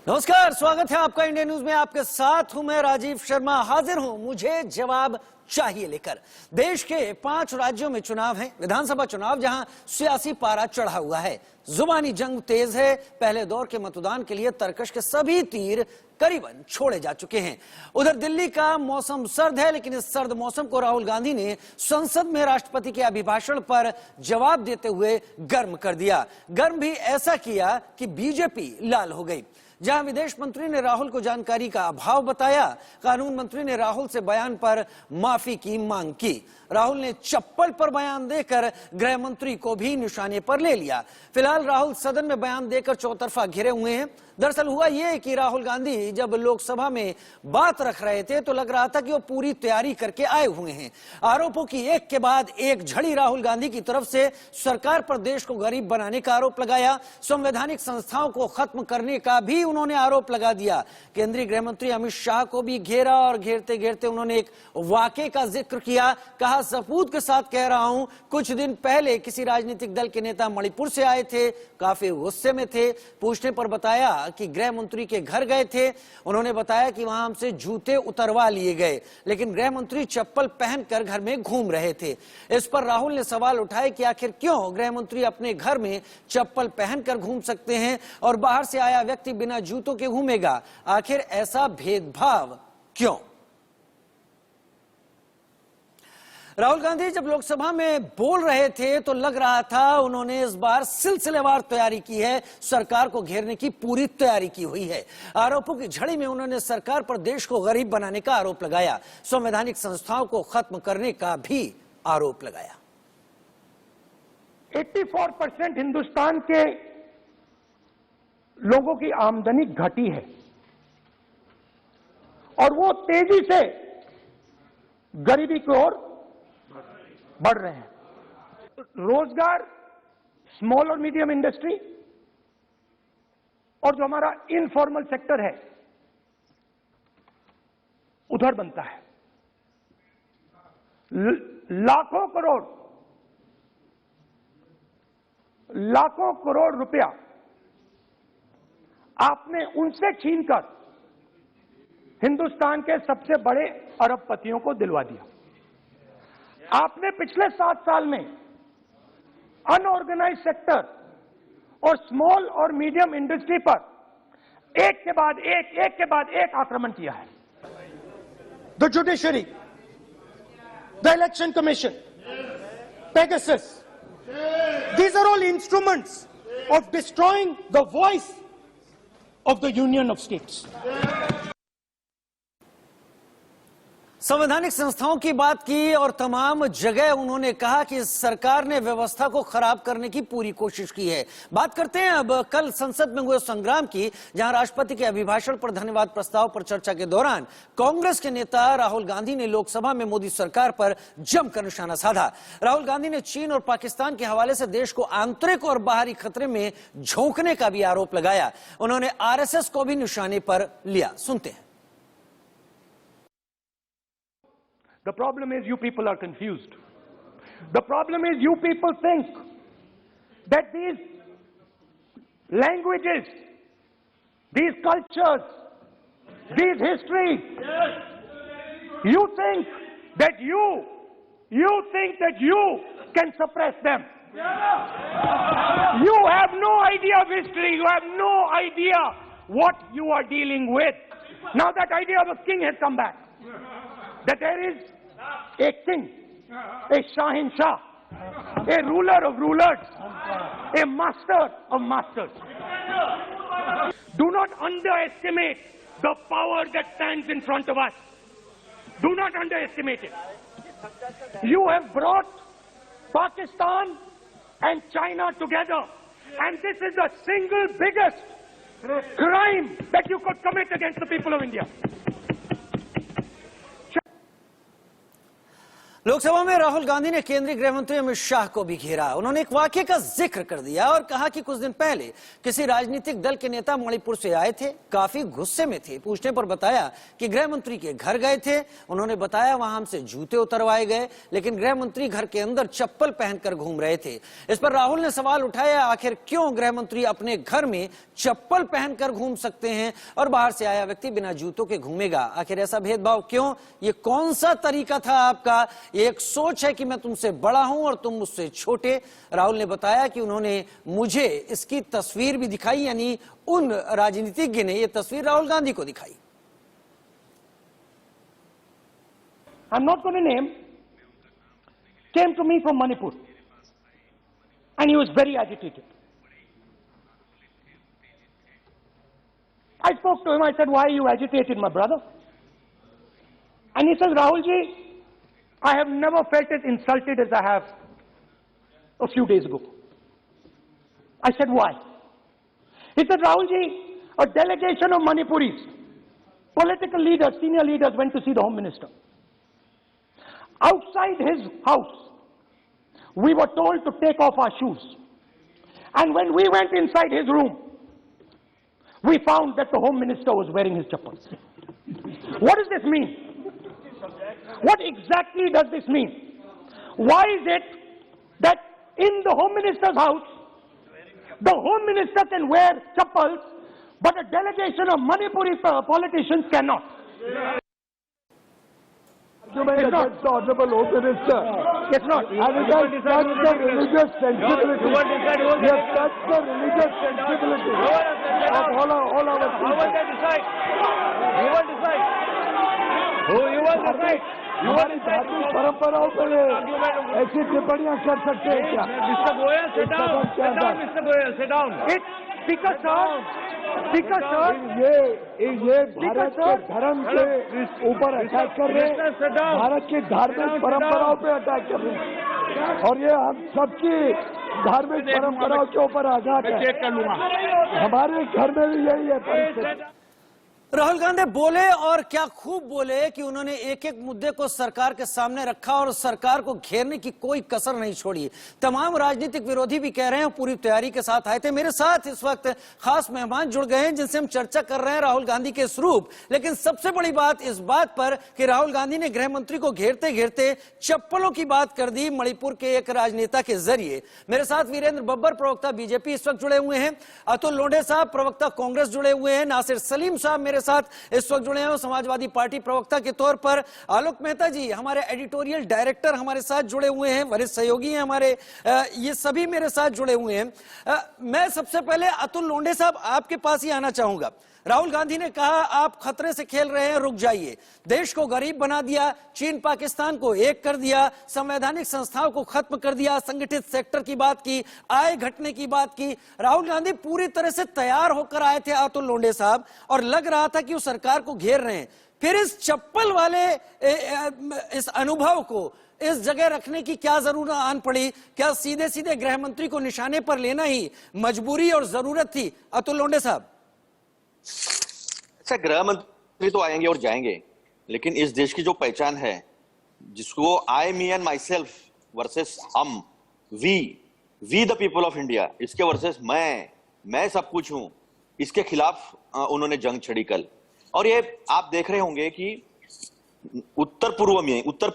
नमस्कार, स्वागत है आपका इंडिया न्यूज में। आपके साथ हूं मैं राजीव शर्मा। हाजिर हूं मुझे जवाब चाहिए लेकर। देश के 5 राज्यों में चुनाव हैं, विधानसभा चुनाव, जहां सियासी पारा चढ़ा हुआ है। जुबानी जंग तेज है। पहले दौर के मतदान के लिए तरकश के सभी तीर करीबन छोड़े जा चुके हैं। उधर दिल्ली का मौसम सर्द है, लेकिन इस सर्द मौसम को राहुल गांधी ने संसद में राष्ट्रपति के अभिभाषण पर जवाब देते हुए गर्म कर दिया। गर्म भी ऐसा किया कि बीजेपी लाल हो गई। जहां विदेश मंत्री ने राहुल को जानकारी का अभाव बताया, कानून मंत्री ने राहुल से बयान पर माफी की मांग की। राहुल ने चप्पल पर बयान देकर गृह मंत्री को भी निशाने पर ले लिया। फिलहाल राहुल सदन में बयान देकर चौतरफा घिरे हुए हैं। दरअसल हुआ यह कि राहुल गांधी जब लोकसभा में बात रख रहे थे तो लग रहा था कि वो पूरी तैयारी करके आए हुए हैं। आरोपों की एक के बाद एक झड़ी राहुल गांधी की तरफ से। सरकार पर देश को गरीब बनाने का आरोप लगाया। संवैधानिक संस्थाओं को खत्म करने का भी उन्होंने आरोप लगा दिया। केंद्रीय गृह मंत्री अमित शाह को भी घेरा और घेरते घेरते उन्होंने एक वाकये का जिक्र किया। कहा, सबूत के साथ कह रहा हूं, कुछ दिन पहले किसी राजनीतिक दल के नेता मणिपुर से आए थे, काफी गुस्से में थे। पूछने पर बताया कि गृह मंत्री के घर गए थे। उन्होंने बताया कि वहां हमसे जूते उतरवा लिए गए, लेकिन गृह मंत्री चप्पल पहनकर घर में घूम रहे थे। इस पर राहुल ने सवाल उठाए कि आखिर क्यों गृह मंत्री अपने घर में चप्पल पहनकर घूम सकते हैं और बाहर से आया व्यक्ति बिना जूतों के घूमेगा? आखिर ऐसा भेदभाव क्यों? राहुल गांधी जब लोकसभा में बोल रहे थे तो लग रहा था उन्होंने इस बार सिलसिलेवार तैयारी की है, सरकार को घेरने की पूरी तैयारी की हुई है। आरोपों की झड़ी में उन्होंने सरकार पर देश को गरीब बनाने का आरोप लगाया, संवैधानिक संस्थाओं को खत्म करने का भी आरोप लगाया। 84% हिंदुस्तान के लोगों की आमदनी घटी है और वो तेजी से गरीबी की ओर बढ़ रहे हैं। रोजगार, स्मॉल और मीडियम इंडस्ट्री और जो हमारा इनफॉर्मल सेक्टर है उधर बनता है। लाखों करोड़ रुपया आपने उनसे छीनकर हिंदुस्तान के सबसे बड़े अरबपतियों को दिलवा दिया। आपने पिछले 7 साल में अनऑर्गेनाइज्ड सेक्टर और स्मॉल और मीडियम इंडस्ट्री पर एक के बाद एक आक्रमण किया है। The judiciary, the election commission, Pegasus, these are all instruments of destroying the voice of the Union of States. संवैधानिक संस्थाओं की बात की और तमाम जगह उन्होंने कहा कि सरकार ने व्यवस्था को खराब करने की पूरी कोशिश की है। बात करते हैं अब कल संसद में हुए संग्राम की, जहां राष्ट्रपति के अभिभाषण पर धन्यवाद प्रस्ताव पर चर्चा के दौरान कांग्रेस के नेता राहुल गांधी ने लोकसभा में मोदी सरकार पर जमकर निशाना साधा। राहुल गांधी ने चीन और पाकिस्तान के हवाले से देश को आंतरिक और बाहरी खतरे में झोंकने का भी आरोप लगाया। उन्होंने आरएसएस को भी निशाने पर लिया। सुनते हैं। The problem is you people are confused. The problem is you people think that these languages, these cultures, these histories, you think that you can suppress them. You have no idea of history. You have no idea what you are dealing with. Now that idea of a king has come back. That there is a king, a Shahinshah, a ruler of rulers, a master of masters. Do not underestimate the power that stands in front of us. Do not underestimate it. You have brought Pakistan and China together, and this is the single biggest crime that you could commit against the people of India. Lok Sabha में राहुल गांधी ने केंद्रीय गृह मंत्री अमित शाह को भी घेरा। उन्होंने एक वाकये का जिक्र कर दिया और कहा कि कुछ दिन पहले किसी राजनीतिक दल के नेता मणिपुर से आए थे, काफी गुस्से में थे। पूछने पर बताया कि गृह मंत्री के घर गए थे। उन्होंने बताया वहां हमसे जूते उतरवाए गए, लेकिन गृह मंत्री घर के अंदर चप्पल पहनकर घूम रहे थे। इस पर राहुल ने सवाल उठाया, आखिर क्यों गृह मंत्री अपने घर में चप्पल पहनकर घूम सकते हैं और बाहर से आया व्यक्ति बिना जूतों के घूमेगा? आखिर ऐसा भेदभाव क्यों? ये कौन सा तरीका था आपका? ये एक सोच है कि मैं तुमसे बड़ा हूं और तुम मुझसे छोटे। राहुल ने बताया कि उन्होंने मुझे इसकी तस्वीर भी दिखाई, यानी उन राजनीतिज्ञ ने यह तस्वीर राहुल गांधी को दिखाई। I'm not going to name, came to me from Manipur and he was very agitated. I spoke to him, I said, why are you agitated, my brother? And he says, Rahulji, I have never felt as insulted as I have a few days ago. I said, why? He said, Rahulji, a delegation of Manipuris, political leaders, senior leaders went to see the Home Minister. Outside his house, we were told to take off our shoes. And when we went inside his room, we found that the Home Minister was wearing his chappals. What does this mean? What exactly does this mean? Why is it that in the Home Minister's house, the Home Minister can wear chappals, but a delegation of Manipuri politicians cannot? It's not the Honorable Home Minister. It's not. And it has touched the religious sensibility. We have touched the religious sensibility of all our people. Who will decide? You will decide. Who you will decide? हमारी धार्मिक परंपराओं पर ऐसी टिप्पणियां कर सकते हैं क्या? Mr. Goyal, sit down. Sit down, Mr. Goyal, sit down. It's Speaker, sir. Speaker, sir. ये भारत के धर्म के ऊपर अटैक कर रहे हैं, भारत की धार्मिक परंपराओं पे अटैक कर रहे हैं, और ये हम सबकी धार्मिक परंपराओं के ऊपर आघात है। चेक कर लूंगा। हमारे घर में भी यही है परिस्थिति। राहुल गांधी बोले और क्या खूब बोले कि उन्होंने एक एक मुद्दे को सरकार के सामने रखा और सरकार को घेरने की कोई कसर नहीं छोड़ी। तमाम राजनीतिक विरोधी भी कह रहे हैं, पूरी तैयारी के साथ आए थे। मेरे साथ इस वक्त खास मेहमान जुड़ गए हैं जिनसे हम चर्चा कर रहे हैं राहुल गांधी के स्वरूप। लेकिन सबसे बड़ी बात इस बात पर कि राहुल गांधी ने गृह मंत्री को घेरते घेरते चप्पलों की बात कर दी मणिपुर के एक राजनेता के जरिए। मेरे साथ वीरेंद्र बब्बर, प्रवक्ता बीजेपी, इस वक्त जुड़े हुए हैं। अतुल लोंढे साहब, प्रवक्ता कांग्रेस, जुड़े हुए हैं। नासिर सलीम साहब मेरे साथ इस वक्त जुड़े हैं, समाजवादी पार्टी प्रवक्ता के तौर पर। आलोक मेहता जी, हमारे एडिटोरियल डायरेक्टर, हमारे साथ जुड़े हुए हैं, वरिष्ठ सहयोगी हैं हमारे। ये सभी मेरे साथ जुड़े हुए हैं। मैं सबसे पहले अतुल लोंढे साहब आपके पास ही आना चाहूंगा। राहुल गांधी ने कहा आप खतरे से खेल रहे हैं, रुक जाइए। देश को गरीब बना दिया, चीन पाकिस्तान को एक कर दिया, संवैधानिक संस्थाओं को खत्म कर दिया, संगठित सेक्टर की बात की, आय घटने की बात की। राहुल गांधी पूरी तरह से तैयार होकर आए थे अतुल लोंढे साहब, और लग रहा था कि वो सरकार को घेर रहे हैं। फिर इस चप्पल वाले इस अनुभव को इस जगह रखने की क्या जरूरत आन पड़ी? क्या सीधे सीधे गृह मंत्री को निशाने पर लेना ही मजबूरी और जरूरत थी? अतुल लोंढे साहब। अच्छा, गृह मंत्री तो आएंगे और जाएंगे, लेकिन इस देश की जो पहचान है, जिसको I, me and myself versus हम, we the people of India, इसके वर्सेस मैं सब कुछ हूं, इसके खिलाफ उन्होंने जंग छड़ी कल। और ये आप देख रहे होंगे कि उत्तर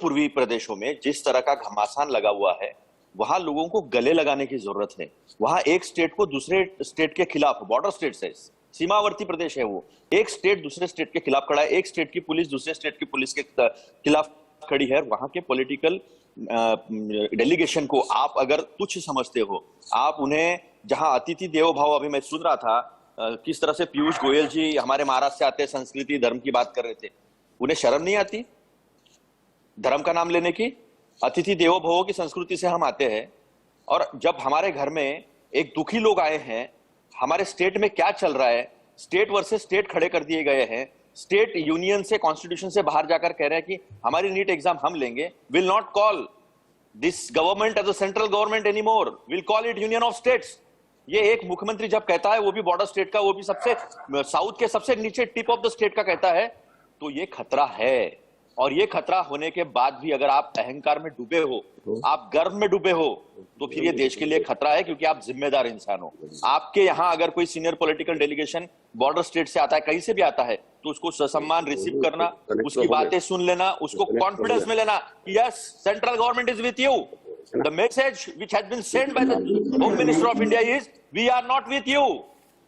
पूर्वी प्रदेशों में जिस तरह का घमासान लगा हुआ है, वहां लोगों को गले लगाने की जरूरत है। वहां एक स्टेट को दूसरे स्टेट के खिलाफ, बॉर्डर स्टेट है, सीमावर्ती प्रदेश है, वो एक स्टेट दूसरे स्टेट के खिलाफ खड़ा है, एक स्टेट की पुलिस दूसरे स्टेट की पुलिस के खिलाफ खड़ी है। वहां के पॉलिटिकल डेलीगेशन को आप अगर तुच्छ समझते हो, आप उन्हें जहां अतिथि देवो भव, अभी मैं सुन रहा था किस तरह से पीयूष गोयल जी हमारे महाराष्ट्र से आते संस्कृति धर्म की बात कर रहे थे, उन्हें शर्म नहीं आती धर्म का नाम लेने की? अतिथि देवो भव की संस्कृति से हम आते हैं, और जब हमारे घर में एक दुखी लोग आए हैं, हमारे स्टेट में क्या चल रहा है, स्टेट वर्सेस स्टेट खड़े कर दिए गए हैं, स्टेट यूनियन से, कॉन्स्टिट्यूशन से बाहर जाकर कह रहे हैं कि हमारी नीट एग्जाम हम लेंगे, will not call this government as a central government anymore, will call it union of states. ये एक मुख्यमंत्री जब कहता है, वो भी बॉर्डर स्टेट का, वो भी सबसे साउथ के सबसे नीचे टिप ऑफ द स्टेट का कहता है, तो ये खतरा है। और ये खतरा होने के बाद भी अगर आप अहंकार में डूबे हो, आप गर्व में डूबे हो, तो फिर ये देश के लिए खतरा है, क्योंकि आप जिम्मेदार इंसान हो। आपके यहाँ अगर कोई senior political delegation border state से आता है, कहीं से भी आता है, तो उसको ससम्मान रिसीव करना, उसकी बातें सुन लेना, उसको कॉन्फिडेंस में लेना कि yes, central government is with you. The message which has been send by the home minister of India is we are not with you.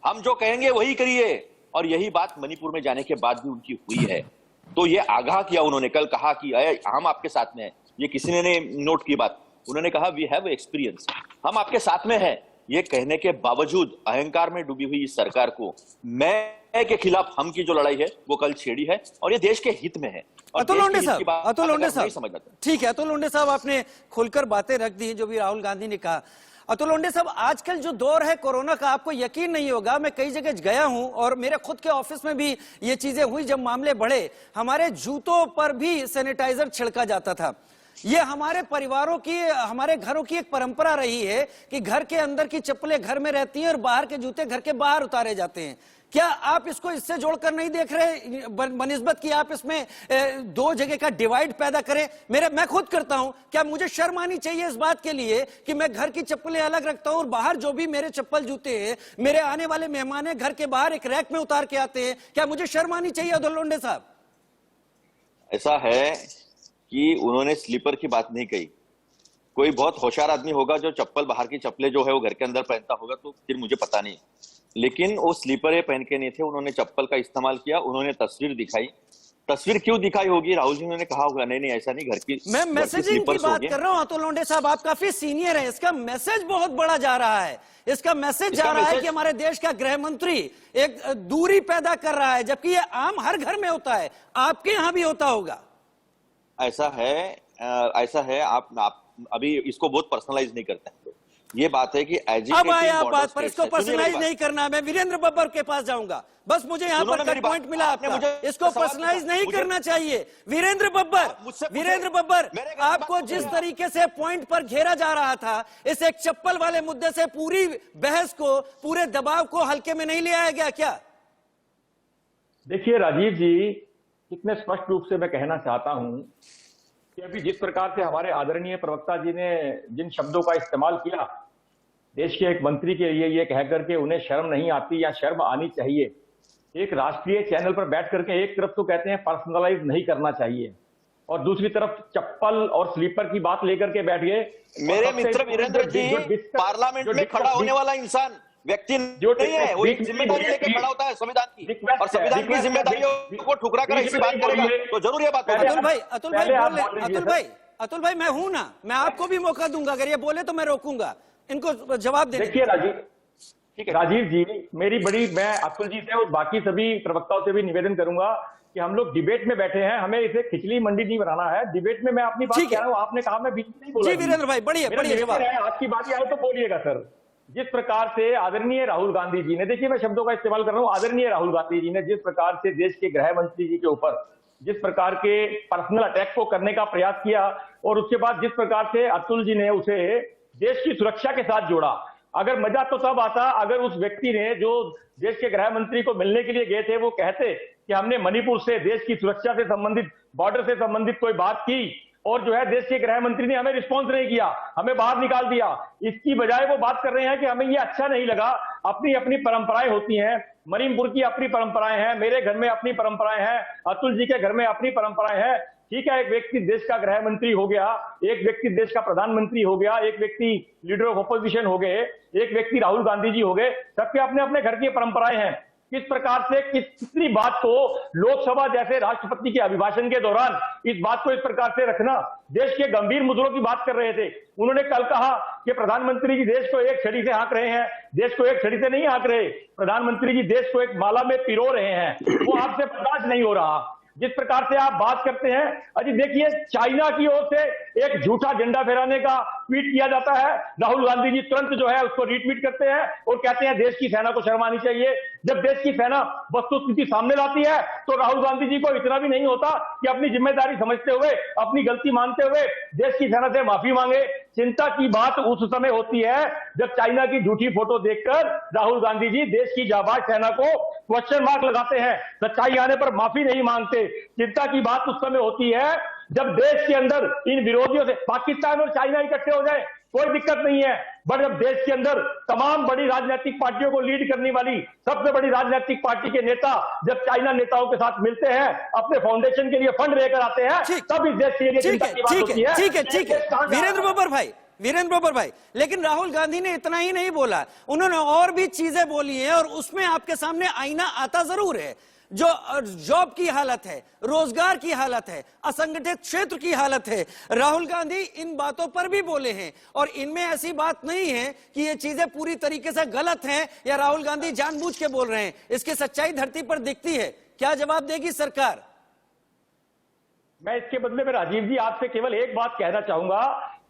हम जो कहेंगे वही करिए। और यही बात मणिपुर में जाने के बाद भी उनकी हुई है। तो ये आगाह किया उन्होंने, कल कहा कि हम आपके साथ में हैं। ये किसी ने नोट की बात, उन्होंने कहा वी हैव एक्सपीरियंस, हम आपके साथ में हैं। ये कहने के बावजूद अहंकार में डूबी हुई इस सरकार को मैं के खिलाफ हम की जो लड़ाई है वो कल छेड़ी है, और ये देश के हित में है। अतुल लोंढे साहब, ठीक है अतुल लोंढे साहब, आपने खुलकर बातें रख दी जो भी राहुल गांधी ने कहा। अतुल लोंढे साहब, आजकल जो दौर है कोरोना का, आपको यकीन नहीं होगा, मैं कई जगह गया हूं और मेरे खुद के ऑफिस में भी ये चीजें हुई। जब मामले बढ़े, हमारे जूतों पर भी सैनिटाइजर छिड़का जाता था। ये हमारे परिवारों की, हमारे घरों की एक परंपरा रही है कि घर के अंदर की चप्पलें घर में रहती हैं और बाहर के जूते घर के बाहर उतारे जाते हैं। क्या आप इसको इससे जोड़कर नहीं देख रहे बनिस्बत कि आप इसमें दो जगह का डिवाइड पैदा करें? मैं खुद करता हूं। क्या मुझे शर्म आनी चाहिए इस बात के लिए कि मैं घर की चप्पलें अलग रखता हूं और बाहर जो भी मेरे चप्पल जूते हैं, मेरे आने वाले मेहमान हैं, घर के बाहर एक रैक में उतार के आते हैं? क्या मुझे शर्म आनी चाहिए अतुल लोंढे साहब? ऐसा है कि उन्होंने स्लीपर की बात नहीं कही। कोई बहुत होशियार आदमी होगा जो चप्पल, बाहर की चप्पलें जो है वो घर के अंदर पहनता होगा, तो फिर मुझे पता नहीं। लेकिन वो स्लीपर पहन के नहीं थे, उन्होंने चप्पल का इस्तेमाल किया, उन्होंने तस्वीर दिखाई। तस्वीर क्यों दिखाई होगी? राहुल जी ने कहा होगा नहीं नहीं ऐसा नहीं, घर की मैं मैसेजिंग की बात कर रहा हूं अतुल लोंढे साहब, आप काफी सीनियर हैं। इसका मैसेज बहुत बड़ा जा रहा है। इसका मैसेज जा रहा है कि हमारे देश का गृह मंत्री एक दूरी पैदा कर रहा है, जबकि ये आम हर घर में होता है, आपके यहां भी होता होगा। ऐसा है। आप अभी इसको बहुत पर्सनलाइज नहीं करते हैं। ये बात है कि अब आए आप बात पर, इसको पर्सनलाइज नहीं करना। मैं वीरेंद्र बब्बर के पास जाऊंगा, बस मुझे यहाँ पर कट पॉइंट मिला आपका। इसको पर्सनलाइज नहीं करना चाहिए। वीरेंद्र बब्बर, आपको जिस तरीके से पॉइंट पर घेरा जा रहा था, इस एक चप्पल वाले मुद्दे से पूरी बहस को, पूरे दबाव को हल्के में नहीं ले आया गया क्या? देखिए राजीव जी, कितने स्पष्ट रूप से मैं कहना चाहता हूं कि अभी जिस प्रकार से हमारे आदरणीय प्रवक्ता जी ने जिन शब्दों का इस्तेमाल किया, देश के एक मंत्री के लिए ये कह करके उन्हें शर्म नहीं आती या शर्म आनी चाहिए। एक राष्ट्रीय चैनल पर बैठ करके एक तरफ तो कहते हैं पर्सनलाइज नहीं करना चाहिए, और दूसरी तरफ चप्पल और स्लीपर की बात लेकर के बैठ गए। मेरे मित्र वीरेंद्र जी, पार्लियामेंट में खड़ा होने वाला इंसान व्यक्ति जो नहीं है, वो एक जिम्मेदारी लेके खड़ा होता है संविधान की, और संविधान की जिम्मेदारियों को ठुकरा कर ऐसी बात करेगा तो जरूर ये बात होगी। अतुल भाई मैं हूं ना, मैं आपको भी मौका दूंगा, अगर ये बोले तो मैं रोकूंगा इनको जवाब देने। देखिए राजीव जी, मैं अतुल जी से और बाकी सभी प्रवक्ताओं से भी निवेदन करूंगा कि हम लोग डिबेट में बैठे हैं, हमें इसे खिचड़ी मंडी नहीं बनाना है। डिबेट में मैं अपनी बात कह रहा हूं, आपने कहा मैं बीच में नहीं बोला। जी वीरेंद्र भाई, बढ़िया जवाब। आपकी बात आए तो बोलिएगा सर। जिस प्रकार से आदरणीय राहुल गांधी जी ने, देखिए मैं शब्दों का इस्तेमाल कर रहा हूं, आदरणीय राहुल गांधी जी ने जिस प्रकार से देश के गृह मंत्री जी के ऊपर जिस प्रकार के पर्सनल अटैक को करने का प्रयास किया, और उसके बाद जिस प्रकार से अतुल जी ने उसे देश की सुरक्षा के साथ जोड़ा। अगर मजा तो तब आता अगर उस व्यक्ति ने, जो देश के गृह मंत्री को मिलने के लिए गए थे, वो कहते कि हमने मणिपुर से देश की सुरक्षा से संबंधित, बॉर्डर से संबंधित कोई बात की, और जो है देश के गृह मंत्री ने हमें रिस्पॉन्स नहीं किया, हमें बाहर निकाल दिया। इसकी बजाय वो बात कर रहे हैं कि हमें ये अच्छा नहीं लगा। अपनी अपनी परंपराएं होती हैं, मणिपुर की अपनी परंपराएं हैं, मेरे घर में अपनी परंपराएं हैं, अतुल जी के घर में अपनी परंपराएं हैं। ठीक है, एक व्यक्ति देश का गृह मंत्री हो गया, एक व्यक्ति देश का प्रधानमंत्री हो गया, एक व्यक्ति लीडर ऑफ अपोजिशन हो गए, एक व्यक्ति राहुल गांधी जी हो गए, सबके अपने अपने घर की परंपराएं हैं। किस प्रकार से कितनी बात को लोकसभा जैसे राष्ट्रपति के अभिभाषण के दौरान इस बात को इस प्रकार से रखना, देश के गंभीर मुद्दों की बात कर रहे थे। उन्होंने कल कहा कि प्रधानमंत्री जी देश को एक छड़ी से हाँक रहे हैं, देश को एक छड़ी से नहीं हाँक रहे, प्रधानमंत्री जी देश को एक माला में पिरो रहे हैं, वो आपसे बर्दाश्त नहीं हो रहा। जिस प्रकार से आप बात करते हैं, अजी देखिए चाइना की ओर से एक झूठा झंडा फहराने का ट्वीट किया जाता है, राहुल गांधी जी तुरंत जो है उसको रीट्वीट करते हैं और कहते हैं देश की सेना को शर्म आनी चाहिए। जब देश की सेना वस्तुस्थिति सामने लाती है तो राहुल गांधी जी को इतना भी नहीं होता कि अपनी जिम्मेदारी समझते हुए, अपनी गलती मानते हुए देश की सेना से माफी मांगे। चिंता की बात उस समय होती है जब चाइना की झूठी फोटो देखकर राहुल गांधी जी देश की जाबाज सेना को क्वेश्चन मार्क लगाते हैं, सच्चाई आने पर माफी नहीं मांगते। चिंता की बात उस समय होती है जब देश के अंदर इन विरोधियों से पाकिस्तान और चाइना इकट्ठे हो जाए, कोई दिक्कत नहीं है, बट जब देश के अंदर तमाम बड़ी राजनीतिक पार्टियों को लीड करने वाली सबसे बड़ी राजनीतिक पार्टी के नेता जब चाइना नेताओं के साथ मिलते हैं, अपने फाउंडेशन के लिए फंड लेकर आते हैं, तब इस देश के लिए चिंता की बात होती है। ठीक है वीरेंद्र बब्बर भाई, लेकिन राहुल गांधी ने इतना ही नहीं बोला, उन्होंने और भी चीजें बोली हैं और उसमें आपके सामने आईना आता जरूर है। जो जॉब की हालत है, रोजगार की हालत है, असंगठित क्षेत्र की हालत है, राहुल गांधी इन बातों पर भी बोले हैं और इनमें ऐसी बात नहीं है कि ये चीजें पूरी तरीके से गलत हैं या राहुल गांधी जानबूझ के बोल रहे हैं। इसकी सच्चाई धरती पर दिखती है। क्या जवाब देगी सरकार? मैं इसके बदले में राजीव जी आपसे केवल एक बात कहना चाहूंगा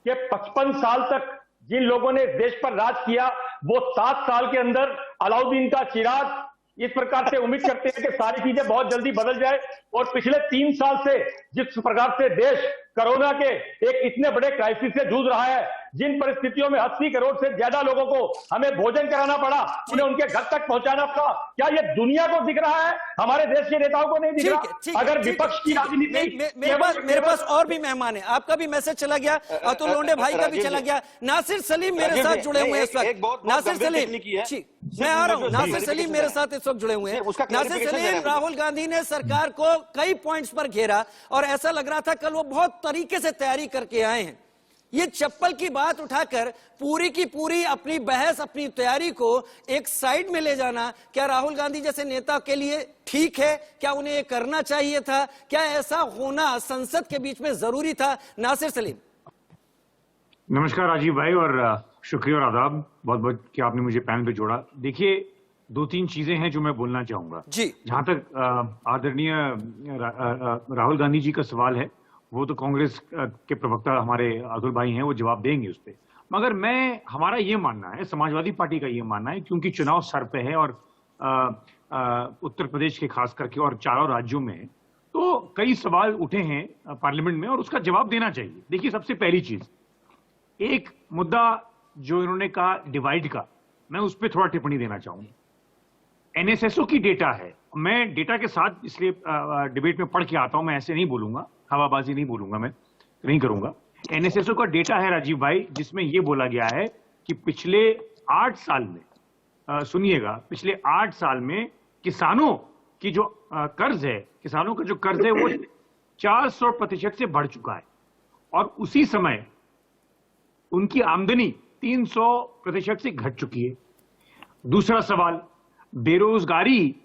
कि 55 साल तक जिन लोगों ने देश पर राज किया वो 7 साल के अंदर अलाउद्दीन का चिराग इस प्रकार से उम्मीद करते हैं कि सारी चीजें बहुत जल्दी बदल जाए। और पिछले 3 साल से जिस प्रकार से देश कोरोना के एक इतने बड़े क्राइसिस से जूझ रहा है, जिन परिस्थितियों में 80 करोड़ से ज्यादा लोगों को हमें भोजन कराना पड़ा, उन्हें उनके घर तक पहुंचाना पड़ा, क्या ये दुनिया को दिख रहा है? हमारे देश के नेताओं को नहीं दिख रहा? अगर विपक्ष की राजनीति मेरे पास और भी मेहमान है, आपका भी मैसेज चला गया, अतुल लोंढे भाई का भी चला गया, नासिर सलीम मेरे साथ जुड़े हुए हैं इस वक्त। नासिर सलीम, मैं आ रहा हूं, नासिर सलीम मेरे साथ इस वक्त जुड़े हुए हैं। नासिर सलीम, राहुल गांधी ने सरकार को कई पॉइंट्स पर घेरा और ऐसा लग रहा था कल वो बहुत तरीके से तैयारी करके आए हैं। ये चप्पल की बात उठाकर पूरी की पूरी अपनी बहस, अपनी तैयारी को एक साइड में ले जाना, क्या राहुल गांधी जैसे नेता के लिए ठीक है? क्या उन्हें ये करना चाहिए था? क्या ऐसा होना संसद के बीच में जरूरी था? नासिर सलीम। नमस्कार राजीव भाई और शुक्रिया और आदाब बहुत बहुत कि आपने मुझे पैनल पे जोड़ा। देखिए 2-3 चीजें हैं जो मैं बोलना चाहूंगा जी। जहां तक आदरणीय राहुल गांधी जी का सवाल है, वो तो कांग्रेस के प्रवक्ता हमारे अतुल भाई हैं, वो जवाब देंगे उस पर। मगर हमारा ये मानना है, समाजवादी पार्टी का ये मानना है, क्योंकि चुनाव सर पे है और उत्तर प्रदेश के खास करके और चारों राज्यों में, तो कई सवाल उठे हैं पार्लियामेंट में और उसका जवाब देना चाहिए। देखिए सबसे पहली चीज, एक मुद्दा जो इन्होंने कहा डिवाइड का, मैं उस पर थोड़ा टिप्पणी देना चाहूंगा। एनएसएसओ की डेटा है, मैं डेटा के साथ इसलिए डिबेट में पढ़ के आता हूं, मैं ऐसे नहीं बोलूंगा, हवाबाजी नहीं बोलूंगा, मैं नहीं करूंगा। एनएसएसओ का डेटा है राजीव भाई, जिसमें यह बोला गया है कि पिछले 8 साल में, सुनिएगा, पिछले 8 साल में किसानों की जो कर्ज है, किसानों का जो कर्ज है वो 400% से बढ़ चुका है और उसी समय उनकी आमदनी 300% से घट चुकी है। दूसरा सवाल, बेरोजगारी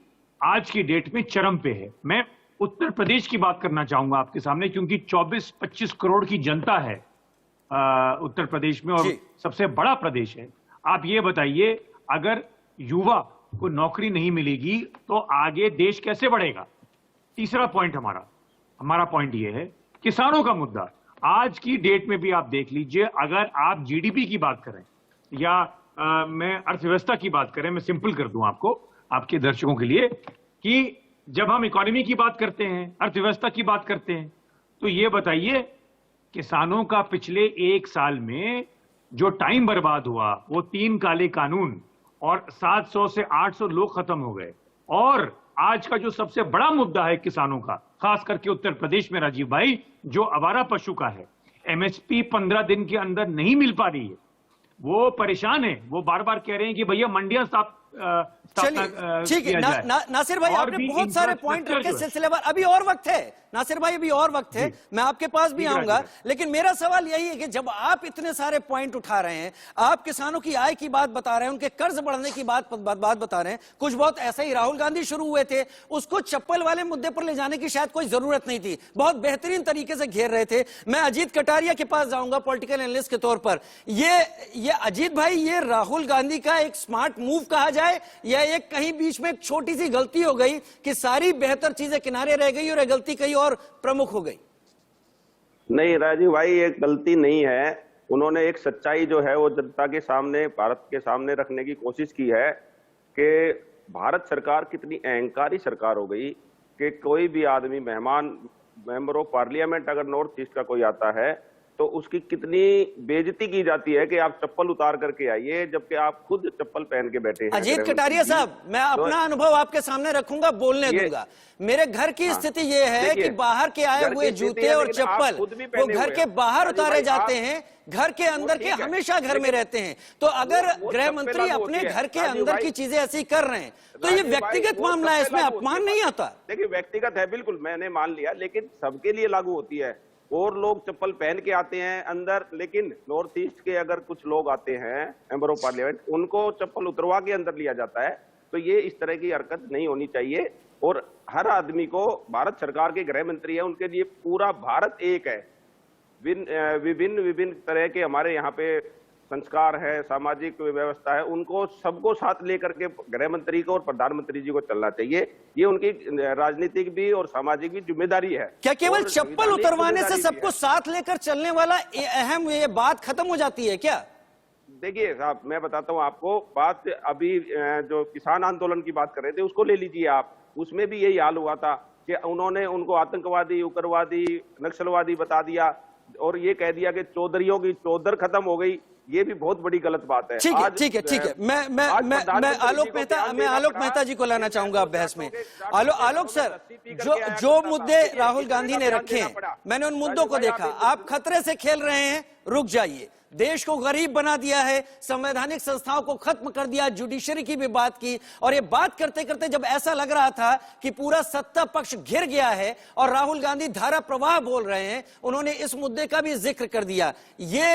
आज की डेट में चरम पे है। मैं उत्तर प्रदेश की बात करना चाहूंगा आपके सामने, क्योंकि 24-25 करोड़ की जनता है उत्तर प्रदेश में और सबसे बड़ा प्रदेश है। आप ये बताइए, अगर युवा को नौकरी नहीं मिलेगी तो आगे देश कैसे बढ़ेगा? तीसरा पॉइंट हमारा पॉइंट ये है, किसानों का मुद्दा। आज की डेट में भी आप देख लीजिए, अगर आप जीडीपी की बात करें या मैं अर्थव्यवस्था की बात करें, मैं सिंपल कर दूं आपके दर्शकों के लिए, कि जब हम इकोनॉमी की बात करते हैं, अर्थव्यवस्था की बात करते हैं, तो ये बताइए किसानों का पिछले 1 साल में जो टाइम बर्बाद हुआ, वो 3 काले कानून और 700 से 800 लोग खत्म हो गए। और आज का जो सबसे बड़ा मुद्दा है किसानों का, खास करके उत्तर प्रदेश में राजीव भाई, जो आवारा पशु का है, एमएसपी 15 दिन के अंदर नहीं मिल पा रही है, वो परेशान है, वो बार बार कह रहे हैं कि भैया मंडियां ठीक है। नासिर भाई, आपने बहुत सारे पॉइंट रखे सिलसिलेवार, अभी और वक्त है नासिर भाई, अभी और वक्त है, मैं आपके पास भी आऊंगा। लेकिन मेरा सवाल यही है कि जब आप इतने सारे पॉइंट उठा रहे हैं, आप किसानों की आय की बात बता रहे हैं, उनके कर्ज बढ़ने की बात बता रहे हैं, कुछ बहुत ऐसा ही राहुल गांधी शुरू हुए थे, उसको चप्पल वाले मुद्दे पर ले जाने की शायद कोई जरूरत नहीं थी, बहुत बेहतरीन तरीके से घेर रहे थे। मैं अजीत कटारिया के पास जाऊंगा पॉलिटिकल एनालिस्ट के तौर पर। ये अजीत भाई, ये राहुल गांधी का एक स्मार्ट मूव कहा जाए या एक कहीं बीच में एक छोटी सी गलती हो गई कि सारी बेहतर चीजें किनारे रह गई और गलती कहीं और प्रमुख हो गई? नहीं राजीव भाई, ये गलती नहीं है। उन्होंने एक सच्चाई जो है वो जनता के सामने, भारत के सामने रखने की कोशिश की है कि भारत सरकार कितनी अहंकारी सरकार हो गई कि कोई भी आदमी, मेहमान, मेंबर ऑफ पार्लियामेंट अगर नॉर्थ ईस्ट का कोई आता है तो उसकी कितनी बेइज्जती की जाती है कि आप चप्पल उतार करके आइए, जबकि आप खुद चप्पल पहन के बैठे हैं। अजीत कटारिया साहब, मैं अपना अनुभव आपके सामने रखूंगा, बोलने दूंगा। मेरे घर की स्थिति ये है कि बाहर के आए हुए जूते और चप्पल वो घर के बाहर उतारे जाते हैं, घर के अंदर के हमेशा घर में रहते हैं। तो अगर गृह मंत्री अपने घर के अंदर की चीजें ऐसी कर रहे हैं तो ये व्यक्तिगत मामला है, इसमें अपमान नहीं आता। देखिए, व्यक्तिगत है, बिल्कुल मैंने मान लिया, लेकिन सबके लिए लागू होती है। और लोग चप्पल पहन के आते हैं अंदर, लेकिन नॉर्थ ईस्ट के अगर कुछ लोग आते हैं मेंबर ऑफ पार्लियामेंट, उनको चप्पल उतरवा के अंदर लिया जाता है। तो ये इस तरह की हरकत नहीं होनी चाहिए। और हर आदमी को, भारत सरकार के गृह मंत्री है, उनके लिए पूरा भारत एक है। विभिन्न तरह के हमारे यहाँ पे संस्कार है, सामाजिक व्यवस्था है, उनको सबको साथ लेकर के गृह मंत्री को और प्रधानमंत्री जी को चलना चाहिए। ये उनकी राजनीतिक भी और सामाजिक भी जिम्मेदारी है। क्या केवल चप्पल उतरवाने से सबको साथ लेकर चलने वाला अहम ये बात खत्म हो जाती है क्या? देखिए साहब, मैं बताता हूँ आपको बात। अभी जो किसान आंदोलन की बात कर रहे थे उसको ले लीजिए आप, उसमें भी यही हाल हुआ था कि उन्होंने उनको आतंकवादी, उग्रवादी, नक्सलवादी बता दिया और ये कह दिया कि चौधरियों की चौधर खत्म हो गई। ये भी बहुत बड़ी गलत बात है। ठीक है। मैं आलोक मेहता जी को लाना चाहूंगा बहस में। आलोक सर, जो मुद्दे राहुल गांधी ने रखे हैं, मैंने उन मुद्दों को देखा। आप खतरे से खेल रहे हैं, रुक जाइए। देश को गरीब बना दिया है, संवैधानिक संस्थाओं को खत्म कर दिया, जुडिशरी की भी बात की, और ये बात करते करते जब ऐसा लग रहा था कि पूरा सत्ता पक्ष घिर गया है और राहुल गांधी धारा प्रवाह बोल रहे हैं, उन्होंने इस मुद्दे का भी जिक्र कर दिया। ये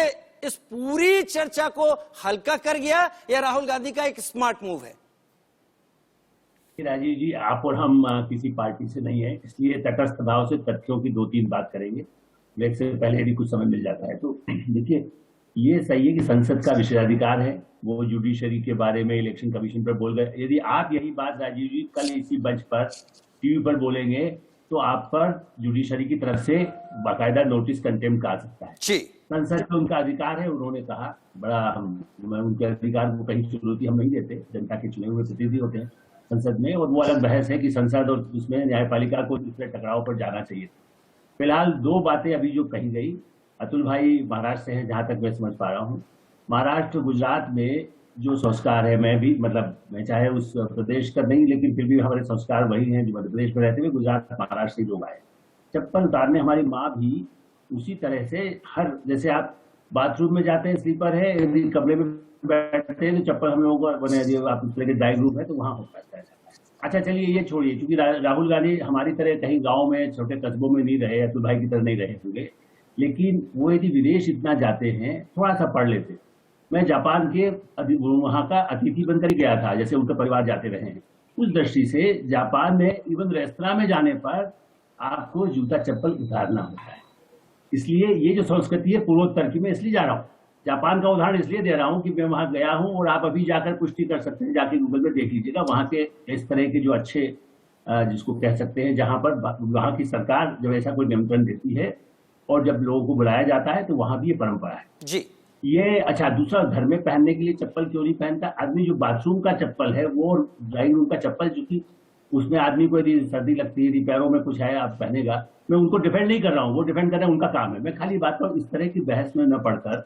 इस पूरी चर्चा को हल्का कर गया या राहुल गांधी का एक स्मार्ट मूव है? राजीव जी, आप और हम किसी पार्टी से नहीं है, इसलिए तटस्थ भाव से तथ्यों की 2-3 बात करेंगे। ब्रेक से पहले यदि कुछ समय मिल जाता है तो देखिए, ये सही है कि संसद का विशेषाधिकार है, वो जुडिशरी के बारे में इलेक्शन कमीशन पर बोल गए। यदि आप यही बात राजीव जी कल इसी मंच पर टीवी पर बोलेंगे तो आप पर जुडिशरी की तरफ से बाकायदा नोटिस कंटेम्प्ट का आ सकता है। संसद में उनका अधिकार है, उन्होंने कहा, बड़ा हम उनके अधिकार को कहीं चुनौती हम नहीं देते, जनता के चुने हुए प्रतिनिधि होते हैं संसद में, और वो अलग बहस है कि संसद और उसमें न्यायपालिका को दूसरे टकराव पर जाना चाहिए। फिलहाल 2 बातें अभी जो कही गई, अतुल भाई महाराष्ट्र से हैं जहां तक मैं समझ पा रहा हूँ। महाराष्ट्र, गुजरात में जो संस्कार है, मैं भी मतलब मैं चाहे उस प्रदेश का नहीं, लेकिन फिर भी हमारे संस्कार वही हैं जो मध्य प्रदेश में रहते हुए गुजरात महाराष्ट्र से लोग आए। चप्पल उतारने हमारी माँ भी उसी तरह से, हर जैसे आप बाथरूम में जाते हैं स्लीपर है, यदि कमरे में बैठते हैं तो चप्पल हम लोगों को बने दिए, आप उस तरह के ड्राइंग रूम है तो वहां हो पाता है। अच्छा चलिए ये छोड़िए, क्योंकि राहुल गांधी हमारी तरह कहीं गाँव में, छोटे कस्बों में नहीं रहे, अतुल भाई की तरह नहीं रहे होंगे, लेकिन वो यदि विदेश इतना जाते हैं, थोड़ा सा पढ़ लेते। मैं जापान के वहां का अतिथि बनकर गया था, जैसे उनका परिवार जाते रहे हैं। उस दृष्टि से जापान में इवन रेस्तरां में जाने पर आपको जूता चप्पल उतारना होता है। इसलिए ये जो संस्कृति है पूर्वोत्तर की, मैं इसलिए जा रहा हूँ, जापान का उदाहरण इसलिए दे रहा हूँ कि मैं वहां गया हूँ और आप अभी जाकर पुष्टि कर सकते हैं, जाके गूगल में देख लीजिएगा। वहां के इस तरह के जो अच्छे, जिसको कह सकते हैं, जहां पर वहां की सरकार जब ऐसा कोई निमंत्रण देती है और जब लोगों को बुलाया जाता है तो वहां भी ये परंपरा है जी। ये अच्छा, दूसरा, घर में पहनने के लिए चप्पल क्यों नहीं पहनता आदमी? जो बाथरूम का चप्पल है वो ड्राइंग रूम का चप्पल, जो कि उसमें आदमी को यदि सर्दी लगती है, यदि पैरों में कुछ है, आप पहनेगा। मैं उनको डिफेंड नहीं कर रहा हूँ, वो डिफेंड करना उनका काम है। मैं खाली बात पर इस तरह की बहस में न पढ़कर,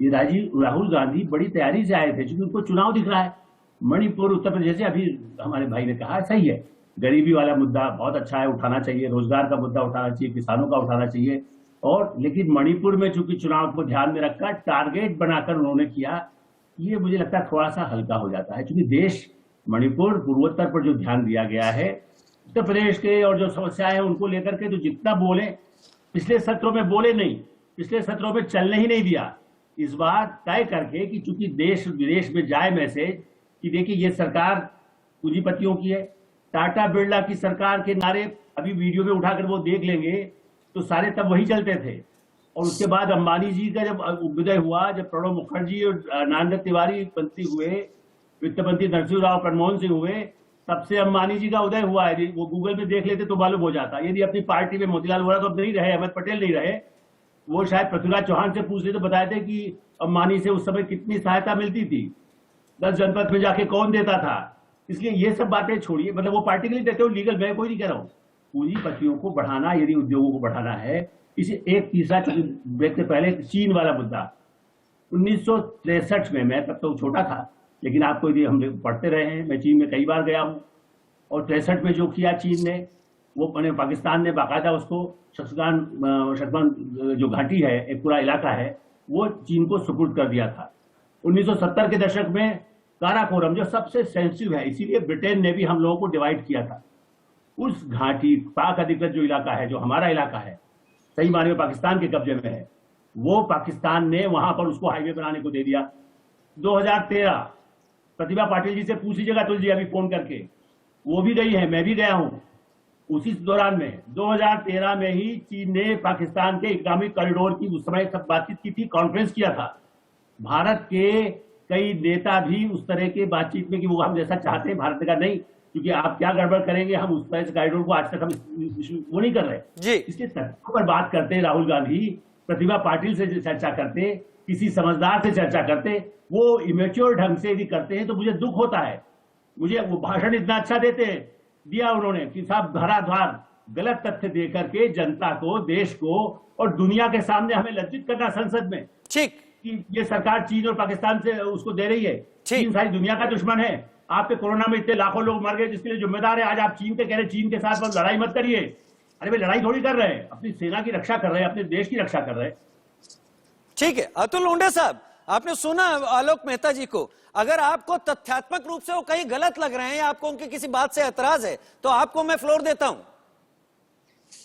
ये राहुल गांधी बड़ी तैयारी से आए थे, क्योंकि उनको चुनाव दिख रहा है। मणिपुर, उत्तर प्रदेश, जैसे अभी हमारे भाई ने कहा, सही है, गरीबी वाला मुद्दा बहुत अच्छा है, उठाना चाहिए, रोजगार का मुद्दा उठाना चाहिए, किसानों का उठाना चाहिए। और लेकिन मणिपुर में चूंकि चुनाव को ध्यान में रखकर टारगेट बनाकर उन्होंने किया, ये मुझे लगता है थोड़ा सा हल्का हो जाता है, क्योंकि देश, मणिपुर, पूर्वोत्तर पर जो ध्यान दिया गया है, उत्तर प्रदेश के और जो समस्याएं हैं उनको लेकर के तो जितना बोले, पिछले सत्रों में बोले नहीं, पिछले सत्रों में चलने ही नहीं दिया। इस बार तय करके कि चूंकि देश विदेश में जाए मैसेज कि देखिए ये सरकार पूंजीपतियों की है, टाटा बिरला की सरकार के नारे अभी वीडियो में उठाकर वो देख लेंगे तो सारे तब वही चलते थे। और उसके बाद अंबानी जी का जब उदय हुआ, जब प्रणब मुखर्जी और नरेंद्र तिवारी मंत्री हुए, वित्त मंत्री नरसिंह राव, मनमोहन सिंह हुए, तब से अंबानी जी का उदय हुआ है। वो गूगल में देख लेते तो मालूम हो जाता। यदि अपनी पार्टी में मोतीलाल वोरा तो अब नहीं रहे, अहमद पटेल नहीं रहे, वो शायद पृथ्वीराज चौहान से पूछ रहे तो बताए थे कि अंबानी से उस समय कितनी सहायता मिलती थी, 10 जनपद में जाके कौन देता था। इसलिए ये सब बातें छोड़िए, मतलब वो पार्टी के लिए देते हो, लीगल, मैं कोई नहीं कह रहा हूँ। पूंजीपतियों को बढ़ाना, यदि उद्योगों को बढ़ाना है, इसे एक तीसरा ब्रेक से पहले चीन वाला मुद्दा 1963 में, मैं तब तो छोटा था, लेकिन आपको यदि हम पढ़ते रहे हैं, मैं चीन में कई बार गया हूँ, और 63 में जो किया चीन ने, वो पाकिस्तान ने बाकायदा उसको शक्सगान जो घाटी है, एक पूरा इलाका है, वो चीन को सुपुर्द कर दिया था। 1970 के दशक में काराकोरम जो सबसे सेंसिटिव है, इसीलिए ब्रिटेन ने भी हम लोगों को डिवाइड किया था। उस घाटी, पाक अधिकृत जो इलाका है, जो हमारा इलाका है, सही माने में पाकिस्तान के कब्जे में है, वो पाकिस्तान ने वहां पर उसको हाईवे बनाने को दे दिया। 2013 प्रतिभा पाटिल जी से पूछ लीजिएगा तुल जी अभी फोन करके, वो भी गई है, मैं भी गया हूं। उसी दौरान में 2013 में ही चीन ने पाकिस्तान के इकोनॉमिक कॉरिडोर की उस समय सब बातचीत की थी, कॉन्फ्रेंस किया था। भारत के कई नेता भी उस तरह के बातचीत में कि वो हम जैसा चाहते हैं, भारत का नहीं, क्योंकि आप क्या गड़बड़ करेंगे, हम उस तरह से कॉरिडोर को आज तक हम वो नहीं कर रहे जी। इसके तथ्यों पर बात करते राहुल गांधी, प्रतिभा पाटिल से चर्चा करते, किसी समझदार से चर्चा करते, वो इमेच्योर ढंग से यदि करते हैं तो मुझे दुख होता है। मुझे वो भाषण इतना अच्छा देते दिया उन्होंने कि साहब धराधार गलत तथ्य दे करके जनता को, देश को और दुनिया के सामने हमें लज्जित करना संसद में, ठीक, कि ये सरकार चीन और पाकिस्तान से उसको दे रही है। चीन सारी दुनिया का दुश्मन है। आपके कोरोना में इतने लाखों लोग मर गए, जिसके लिए जिम्मेदार है। आज आप चीन के कह रहे चीन के साथ वो लड़ाई मत करिए। अरे भाई लड़ाई थोड़ी कर रहे हैं, अपनी सेना की रक्षा कर रहे हैं, अपने देश की रक्षा कर रहे हैं। ठीक है अतुल लोंढे साहब, आपने सुना आलोक मेहता जी को। अगर आपको तथ्यात्मक रूप से वो कहीं गलत लग रहे हैं या आपको उनकी किसी बात से एतराज है तो आपको मैं फ्लोर देता हूं।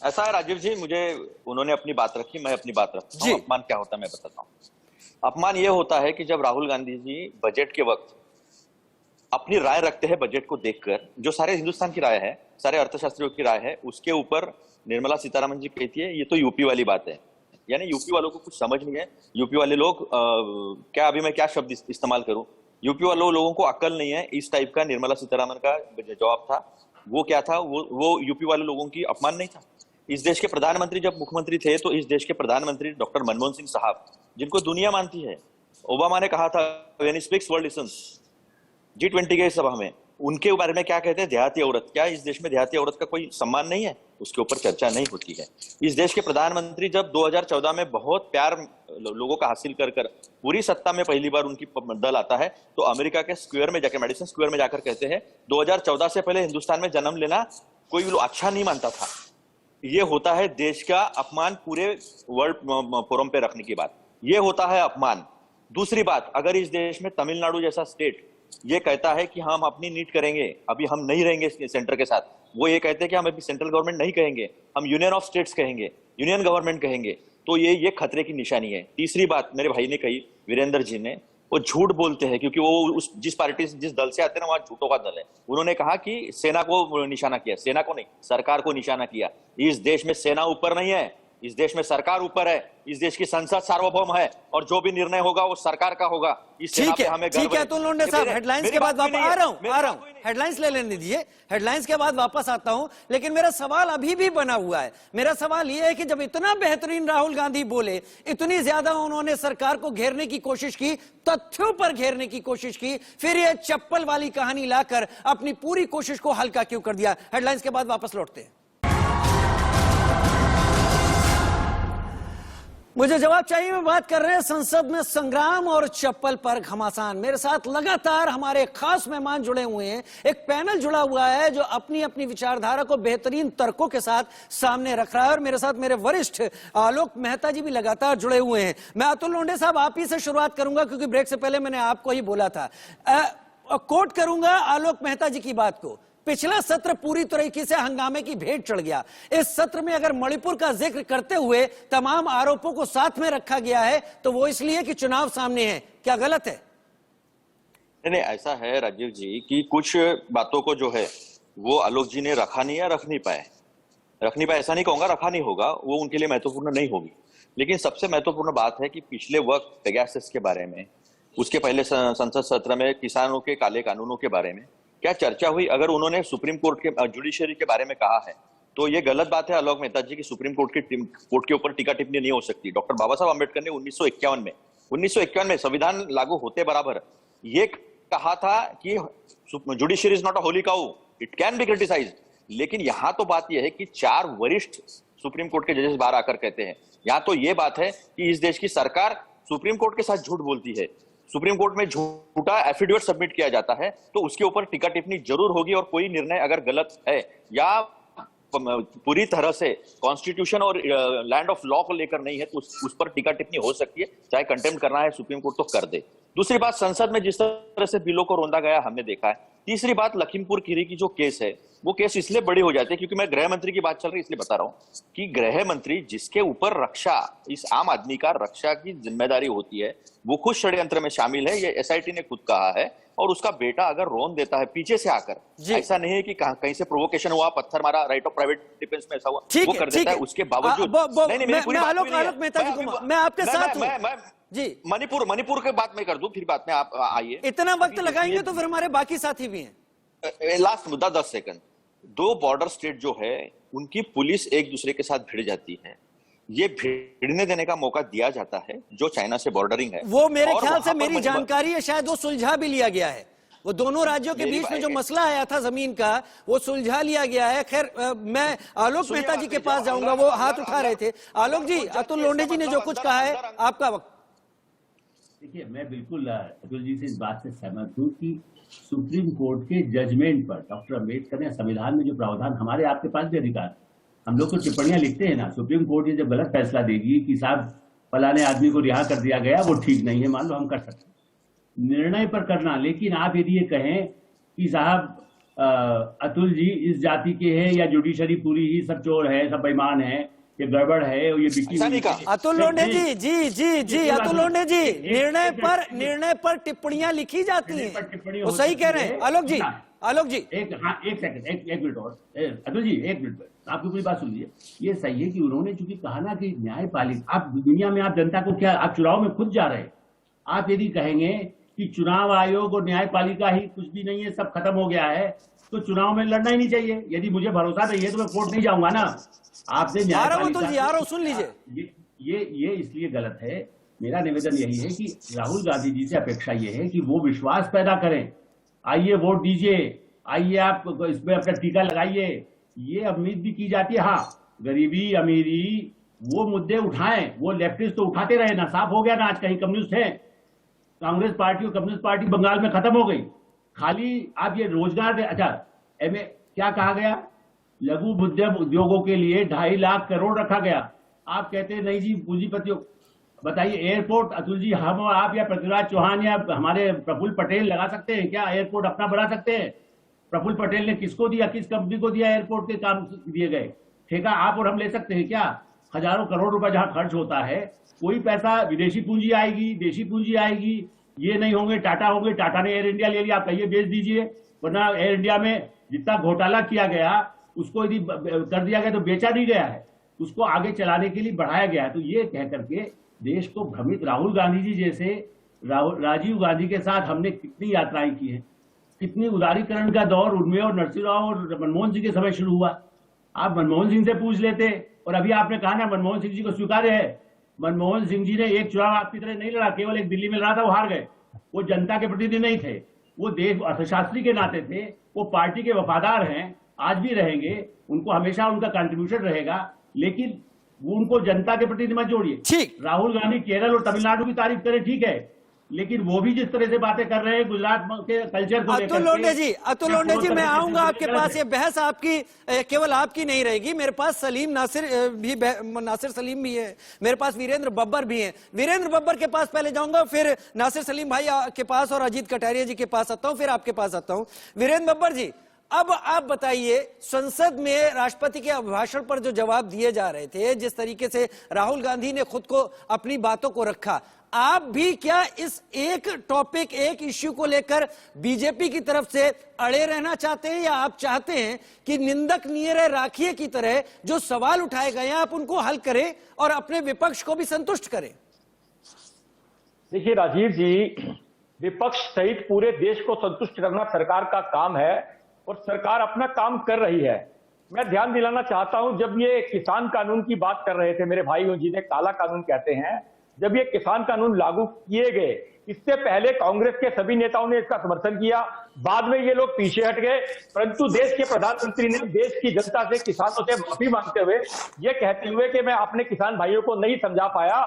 ऐसा है राजीव जी, मुझे उन्होंने अपनी बात रखी, मैं अपनी बात रखता हूं। अपमान क्या होता है मैं बताता हूं। अपमान यह होता है कि जब राहुल गांधी जी बजट के वक्त अपनी राय रखते हैं बजट को देखकर, जो सारे हिंदुस्तान की राय है, सारे अर्थशास्त्रियों की राय है, उसके ऊपर निर्मला सीतारमण जी कहती है ये तो यूपी वाली बात है, यानी यूपी वालों को कुछ समझ नहीं है। यूपी वाले लोग क्या, अभी मैं क्या शब्द इस्तेमाल करूं, यूपी वालों लोगों को अक्ल नहीं है, इस टाइप का निर्मला सीतारमण का जवाब था। वो क्या था, वो यूपी वाले लोगों की अपमान नहीं था। इस देश के प्रधानमंत्री जब मुख्यमंत्री थे तो इस देश के प्रधानमंत्री डॉक्टर मनमोहन सिंह साहब, जिनको दुनिया मानती है, ओबामा ने कहा था when he speaks world lessons, G20 के सभा में, उनके बारे में क्या कहते हैं, देहाती औरत। क्या इस देश में देहाती औरत का कोई सम्मान नहीं है? उसके ऊपर चर्चा नहीं होती है। इस देश के प्रधानमंत्री जब 2014 में बहुत प्यार लोगों का हासिल कर पूरी सत्ता में पहली बार उनकी दल आता है तो अमेरिका के स्क्वायर में जाकर, मेडिसन स्क्वायर में जाकर कहते हैं 2014 से पहले हिंदुस्तान में जन्म लेना कोई अच्छा नहीं मानता था। ये होता है देश का अपमान, पूरे वर्ल्ड फोरम पे रखने की बात, ये होता है अपमान। दूसरी बात, अगर इस देश में तमिलनाडु जैसा स्टेट ये कहता है कि हम अपनी नीट करेंगे, अभी हम नहीं रहेंगे सेंटर के साथ, वो ये कहते हैं कि हम अभी सेंट्रल गवर्नमेंट नहीं कहेंगे, हम यूनियन ऑफ स्टेट्स कहेंगे, यूनियन गवर्नमेंट कहेंगे, तो ये खतरे की निशानी है। तीसरी बात मेरे भाई ने कही, वीरेंद्र जी ने, वो झूठ बोलते हैं क्योंकि वो जिस पार्टी से, जिस दल से आते हैं ना, वहां झूठों का दल है। उन्होंने कहा कि सेना को निशाना किया, सेना को नहीं, सरकार को निशाना किया। इस देश में सेना ऊपर नहीं है, इस देश में सरकार ऊपर है, इस देश की संसद सार्वभौम है और जो भी निर्णय होगा वो सरकार का होगा। इस सेना पे हमें गर्व है। ठीक है अतुल लोंढे साहब, हेडलाइंस के बाद वापस आ रहा हूं, हेडलाइंस ले लेने दीजिए, हेडलाइंस के बाद वापस आता हूं। लेकिन मेरा सवाल अभी भी बना हुआ है। मेरा सवाल यह है कि जब इतना बेहतरीन राहुल गांधी बोले, इतनी ज्यादा उन्होंने सरकार को घेरने की कोशिश की, तथ्यों पर घेरने की कोशिश की, फिर ये चप्पल वाली कहानी लाकर अपनी पूरी कोशिश को हल्का क्यों कर दिया? हेडलाइंस के बाद वापस लौटते हैं। मुझे जवाब चाहिए। मैं बात कर रहे हैं संसद में संग्राम और चप्पल पर घमासान। मेरे साथ लगातार हमारे खास मेहमान जुड़े हुए हैं, एक पैनल जुड़ा हुआ है जो अपनी अपनी विचारधारा को बेहतरीन तर्कों के साथ सामने रख रहा है और मेरे साथ मेरे वरिष्ठ आलोक मेहता जी भी लगातार जुड़े हुए हैं। मैं अतुल लोंढे साहब आप ही से शुरुआत करूंगा क्योंकि ब्रेक से पहले मैंने आपको ही बोला था। कोट करूंगा आलोक मेहता जी की बात को, पिछला सत्र पूरी तरीके से हंगामे की भेंट चढ़ गया। इस सत्र में अगर मणिपुर का जिक्र करते हुए तमाम आरोपों को साथ में रखा गया है तो वो इसलिए कि चुनाव सामने है। क्या गलत है? नहीं, ऐसा है राजीव जी कि कुछ बातों को जो है वो आलोक जी ने रखा नहीं या रख नहीं पाए, ऐसा नहीं कहूंगा, रखा नहीं होगा, वो उनके लिए महत्वपूर्ण नहीं होगी। लेकिन सबसे महत्वपूर्ण बात है कि पिछले वक्त पेगासस के बारे में, उसके पहले संसद सत्र में किसानों के काले कानूनों के बारे में क्या चर्चा हुई? अगर उन्होंने सुप्रीम कोर्ट के जुडिशरी के बारे में कहा है तो ये गलत बात है आलोक मेहता जी की सुप्रीम कोर्ट के ऊपर टीका टिप्पणी नहीं हो सकती। डॉक्टर बाबा साहब अम्बेडकर ने 1951 में संविधान लागू होते बराबर ये कहा था कि judiciary is not a Holi cow, it can be criticised. लेकिन यहां तो बात यह है कि 4 वरिष्ठ सुप्रीम कोर्ट के जजेस बाहर आकर कहते हैं, यहां तो ये बात है कि इस देश की सरकार सुप्रीम कोर्ट के साथ झूठ बोलती है, सुप्रीम कोर्ट में झूठा एफिडेविट सबमिट किया जाता है, तो उसके ऊपर टीका टिप्पणी जरूर होगी। और कोई निर्णय अगर गलत है या पूरी तरह से कॉन्स्टिट्यूशन और लैंड ऑफ लॉ को लेकर नहीं है तो उस पर टीका टिप्पणी हो सकती है। चाहे कंटेम्प्ट करना है सुप्रीम कोर्ट तो कर दे। दूसरी बात, संसद में जिस तरह से बिलों को रोंदा गया हमने देखा है। तीसरी बात, लखीमपुर खीरी की जो केस है वो केस इसलिए बड़ी हो जाती है क्योंकि मैं गृह मंत्री की बात चल रही है इसलिए बता रहा हूं कि गृह मंत्री जिसके ऊपर रक्षा, इस आम आदमी का रक्षा की जिम्मेदारी होती है, वो खुद षड्यंत्र में शामिल है। ये एसआईटी ने खुद कहा है। और उसका बेटा अगर रोन देता है पीछे से आकर, ऐसा नहीं है कि कहीं से प्रोवोकेशन हुआ, पत्थर मारा, राइट ऑफ प्राइवेट डिफेंस में ऐसा हुआ, वो कर देता है। उसके बावजूद मैं आपके साथ हूं जी। मणिपुर के बात में कर दूं, फिर बात में आप आइए। इतना वक्त लगाएंगे तो फिर हमारे बाकी साथी भी हैं। लास्ट मुद्दा 10 सेकंड। 2 बॉर्डर स्टेट जो है उनकी पुलिस एक दूसरे के साथ भिड़ जाती है। ये भिड़ने देने का मौका दिया जाता है जो चाइना से बॉर्डरिंग है। वो मेरे ख्याल से, मेरी जानकारी है, शायद वो सुलझा भी लिया गया है। वो दोनों राज्यों के बीच में जो मसला आया था जमीन का, वो सुलझा लिया गया है। खैर, मैं आलोक मेहता जी के पास जाऊंगा, वो हाथ उठा रहे थे। आलोक जी, अतुल लोंढे जी ने जो कुछ कहा है, आपका वक्त। देखिए, मैं बिल्कुल अतुल जी से इस बात से सहमत हूँ कि सुप्रीम कोर्ट के जजमेंट पर डॉक्टर अम्बेडकर ने संविधान में जो प्रावधान, हमारे आपके पास भी अधिकार, हम लोग तो टिप्पणियां लिखते हैं ना। सुप्रीम कोर्ट ये जब गलत फैसला देगी कि साहब फलाने आदमी को रिहा कर दिया गया, वो ठीक नहीं है, मान लो हम कर सकते हैं निर्णय पर करना। लेकिन आप यदि ये कहें कि साहब अतुल जी इस जाति के हैं या जुडिशरी पूरी ही सब चोर है, सब बेईमान है, ये गड़बड़ है, ये बिकी। अतुल लोंढे जी, अतुल लोंढे जी, निर्णय पर टिप्पणियां लिखी जाती हैं, वो सही कह रहे हैं। आलोक जी एक सेकंड, एक मिनट और अतुल जी, एक मिनट, आपकी पूरी बात सुन लीजिए। ये सही है कि उन्होंने चूंकि कहा ना कि न्यायपालिका, आप दुनिया में, आप जनता को क्या, आप चुनाव में खुद जा रहे हैं। आप यदि कहेंगे कि चुनाव आयोग और न्यायपालिका ही कुछ भी नहीं है, सब खत्म हो गया है, तो चुनाव में लड़ना ही नहीं चाहिए। यदि मुझे भरोसा नहीं है तो मैं कोर्ट नहीं जाऊंगा ना। आपने न्यायपालिका, सुन लीजिए, ये इसलिए गलत है। मेरा निवेदन यही है कि राहुल गांधी जी से अपेक्षा ये है कि वो विश्वास पैदा करें। आइए वोट दीजिए, आइए आप इसमें अपना टीका लगाइए, ये उम्मीद भी की जाती है। हाँ, गरीबी अमीरी वो मुद्दे उठाएं, वो लेफ्टिस्ट तो उठाते रहे ना, साफ हो गया ना। आज कहीं कम्युनिस्ट है, कांग्रेस पार्टी और कम्युनिस्ट पार्टी बंगाल में खत्म हो गई। खाली आप ये रोजगार दे, अच्छा क्या कहा गया, लघु मध्यम उद्योगों के लिए 2.5 लाख करोड़ रखा गया। आप कहते हैं नहीं जी पूंजीपतियों। बताइए, एयरपोर्ट अतुल जी, हम आप या पृथ्वीराज चौहान या हमारे प्रफुल्ल पटेल लगा सकते हैं क्या? एयरपोर्ट अपना बना सकते हैं? प्रफुल्ल पटेल ने किसको दिया, किस कंपनी को दिया एयरपोर्ट के काम दिए गए? ठेका आप और हम ले सकते हैं क्या? हजारों करोड़ रुपए जहां खर्च होता है, कोई पैसा विदेशी पूंजी आएगी, देशी पूंजी आएगी, ये नहीं होंगे। टाटा होंगे, टाटा ने एयर इंडिया ले लिया, आप कहिए बेच दीजिए। वरना एयर इंडिया में जितना घोटाला किया गया उसको यदि कर दिया गया तो बेचा नहीं गया है, उसको आगे चलाने के लिए बढ़ाया गया है। तो ये कह करके देश को भ्रमित, राहुल गांधी जी जैसे, राजीव गांधी के साथ हमने कितनी यात्राएं की है, कितनी उदारीकरण का दौर उनमें और नरसिंह राव और मनमोहन सिंह के समय शुरू हुआ। आप मनमोहन सिंह से पूछ लेते, और अभी आपने कहा ना मनमोहन सिंह जी को स्वीकार्य है। मनमोहन सिंह जी ने एक चुनाव आपकी तरह नहीं लड़ा, केवल एक दिल्ली में लड़ा था, वो हार गए। वो जनता के प्रतिनिधि नहीं थे, वो देश अर्थशास्त्री के नाते थे, वो पार्टी के वफादार हैं, आज भी रहेंगे, उनको हमेशा उनका कंट्रीब्यूशन रहेगा। लेकिन वो उनको जनता के प्रति मत जोड़िए। राहुल गांधी केरल और तमिलनाडु की तारीफ करें, ठीक है, लेकिन वो भी जिस तरह से बातें कर रहे हैं गुजरात के कल्चर को लेकर। अतुल लोंढे जी, मैं आऊंगा आपके पास। ये बहस आपकी, केवल आपकी नहीं रहेगी। मेरे पास नासिर सलीम भी है, मेरे पास वीरेंद्र बब्बर भी हैं। वीरेंद्र बब्बर के पास पहले जाऊंगा, फिर नासिर सलीम भाई के पास और अजीत कटारिया जी के पास आता हूं, फिर आपके पास आता हूं। वीरेंद्र बब्बर जी, अब आप बताइए, संसद में राष्ट्रपति के अभिभाषण पर जो जवाब दिए जा रहे थे, जिस तरीके से राहुल गांधी ने खुद को, अपनी बातों को रखा, आप भी क्या इस एक टॉपिक, एक इश्यू को लेकर बीजेपी की तरफ से अड़े रहना चाहते हैं, या आप चाहते हैं कि निंदक नीरे राखिए की तरह जो सवाल उठाए गए हैं आप उनको हल करें और अपने विपक्ष को भी संतुष्ट करें? देखिए राजीव जी, विपक्ष सहित पूरे देश को संतुष्ट करना सरकार का काम है और सरकार अपना काम कर रही है। मैं ध्यान दिलाना चाहता हूं, जब ये किसान कानून की बात कर रहे थे मेरे भाई जिन्हें काला कानून कहते हैं, जब ये किसान कानून लागू किए गए, इससे पहले कांग्रेस के सभी नेताओं ने इसका समर्थन किया, बाद में ये लोग पीछे हट गए, परंतु देश के प्रधानमंत्री ने देश की जनता से, किसानों से माफी मांगते हुए, ये कहते हुए कि मैं अपने किसान भाइयों को नहीं समझा पाया,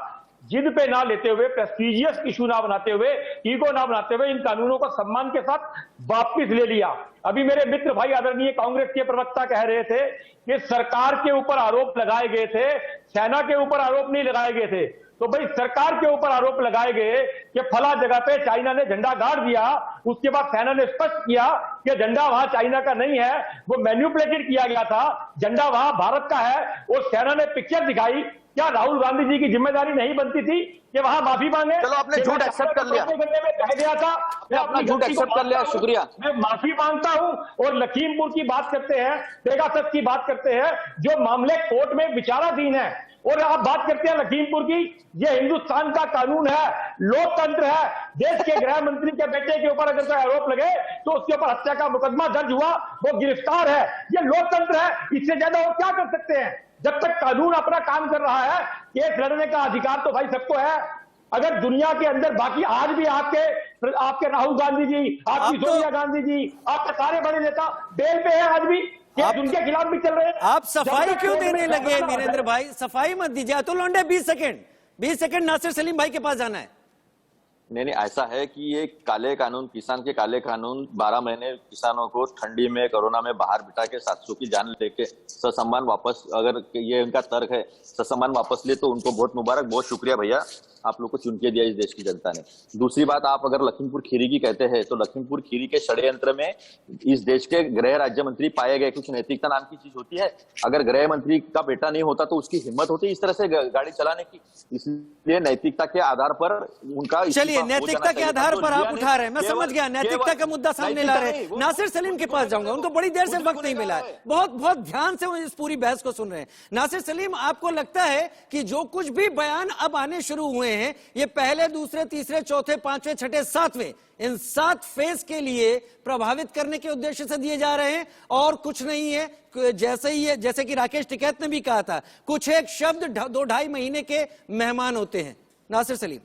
जिद पे ना लेते हुए, प्रेस्टीजियस इशू ना बनाते हुए, ईगो ना बनाते हुए, इन कानूनों को सम्मान के साथ वापस ले लिया। अभी मेरे मित्र भाई आदरणीय कांग्रेस के प्रवक्ता कह रहे थे कि सरकार के ऊपर आरोप लगाए गए थे, सेना के ऊपर आरोप नहीं लगाए गए थे। तो भाई सरकार के ऊपर आरोप लगाए गए कि फला जगह पे चाइना ने झंडा गाड़ दिया, उसके बाद सेना ने स्पष्ट किया कि झंडा वहां चाइना का नहीं है, वो मैन्युपुलेटेड किया गया था, झंडा वहां भारत का है, और सेना ने पिक्चर दिखाई। क्या राहुल गांधी जी की जिम्मेदारी नहीं बनती थी कि वहां माफी मांगे? चलो आपने झूठ एक्सेप्ट कर लिया, कह गया था, मैं अपना झूठ एक्सेप्ट कर लिया, शुक्रिया। मैं माफी मांगता हूं। और लखीमपुर की बात करते हैं, पेगासस की बात करते हैं, जो मामले कोर्ट में विचाराधीन है, और आप बात करते हैं लखीमपुर की। ये हिंदुस्तान का कानून है, लोकतंत्र है। देश के गृह मंत्री के बेटे के ऊपर अगर कोई आरोप लगे तो उसके ऊपर हत्या का मुकदमा दर्ज हुआ, वो गिरफ्तार है। ये लोकतंत्र है, इससे ज्यादा और क्या कर सकते हैं? जब तक कानून अपना काम कर रहा है, केस लड़ने का अधिकार तो भाई सबको है। अगर दुनिया के अंदर बाकी आज भी आपके राहुल गांधी जी, आपकी सोनिया गांधी जी, आपके सारे बड़े नेता बेल पे है आज भी, उनके खिलाफ भी चल रहे हैं। आप सफाई क्यों देने लगे वीरेंद्र भाई? सफाई मत दीजिए। अतुल लोंढे 20 सेकंड नासिर सलीम भाई के पास जाना है। नहीं, ऐसा है कि ये काले कानून, किसान के काले कानून 12 महीने किसानों को ठंडी में, कोरोना में बाहर बिठा के 700 की जान लेके ससम्मान वापस, अगर ये उनका तर्क है, ससम्मान वापस लिए तो उनको बहुत मुबारक, बहुत शुक्रिया भैया, आप लोग को चुन के दिया इस देश की जनता ने। दूसरी बात, आप अगर लखीमपुर खीरी की कहते हैं तो लखीमपुर खीरी के षड्यंत्र में इस देश के गृह राज्य मंत्री पाए गए। कुछ नैतिकता नाम की चीज होती है, अगर गृह मंत्री का बेटा नहीं होता तो उसकी हिम्मत होती है इस तरह से गाड़ी चलाने की। इसलिए नैतिकता के आधार पर उनका, चलिए नैतिकता के आधार पर आप उठा रहे हैं, मैं समझ गया, नैतिकता का मुद्दा सामने ला रहे हैं। नासिर सलीम के पास जाऊंगा, उनको बड़ी देर से वक्त नहीं मिला है, बहुत ध्यान से इस पूरी बहस को सुन रहे हैं। नासिर सलीम, आपको लगता है कि जो कुछ भी बयान अब आने शुरू हुए हैं, ये पहले, दूसरे, तीसरे, चौथे, पांचवें, छठे, सातवें, इन 7 फेज के लिए प्रभावित करने के उद्देश्य से दिए जा रहे हैं और कुछ नहीं है? जैसे ही है, जैसे कि राकेश टिकैत ने भी कहा था, कुछ एक शब्द 2-2.5 महीने के मेहमान होते हैं। नासिर सलीम